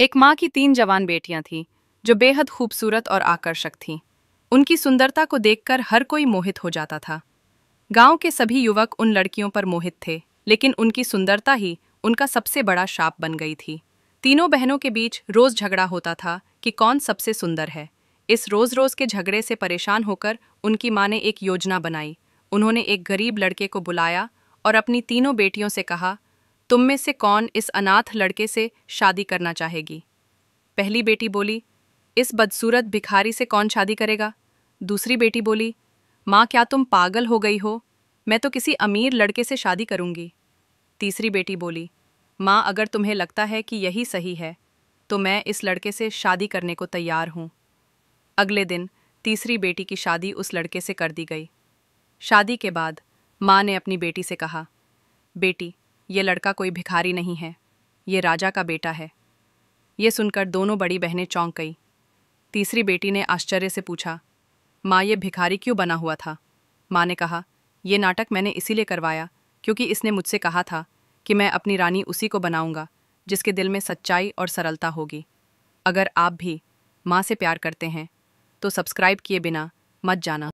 एक माँ की 3 जवान बेटियां थीं, जो बेहद खूबसूरत और आकर्षक थीं। उनकी सुंदरता को देखकर हर कोई मोहित हो जाता था। गांव के सभी युवक उन लड़कियों पर मोहित थे, लेकिन उनकी सुंदरता ही उनका सबसे बड़ा शाप बन गई थी। तीनों बहनों के बीच रोज झगड़ा होता था कि कौन सबसे सुंदर है। इस रोज रोज के झगड़े से परेशान होकर उनकी माँ ने एक योजना बनाई। उन्होंने एक गरीब लड़के को बुलाया और अपनी तीनों बेटियों से कहा, तुम में से कौन इस अनाथ लड़के से शादी करना चाहेगी? पहली बेटी बोली, इस बदसूरत भिखारी से कौन शादी करेगा? दूसरी बेटी बोली, माँ क्या तुम पागल हो गई हो? मैं तो किसी अमीर लड़के से शादी करूंगी। तीसरी बेटी बोली, माँ अगर तुम्हें लगता है कि यही सही है तो मैं इस लड़के से शादी करने को तैयार हूँ। अगले दिन तीसरी बेटी की शादी उस लड़के से कर दी गई। शादी के बाद माँ ने अपनी बेटी से कहा, बेटी, ये लड़का कोई भिखारी नहीं है, ये राजा का बेटा है। ये सुनकर दोनों बड़ी बहनें चौंक गई। तीसरी बेटी ने आश्चर्य से पूछा, माँ ये भिखारी क्यों बना हुआ था? माँ ने कहा, ये नाटक मैंने इसीलिए करवाया क्योंकि इसने मुझसे कहा था कि मैं अपनी रानी उसी को बनाऊंगा जिसके दिल में सच्चाई और सरलता होगी। अगर आप भी माँ से प्यार करते हैं तो सब्सक्राइब किए बिना मत जाना।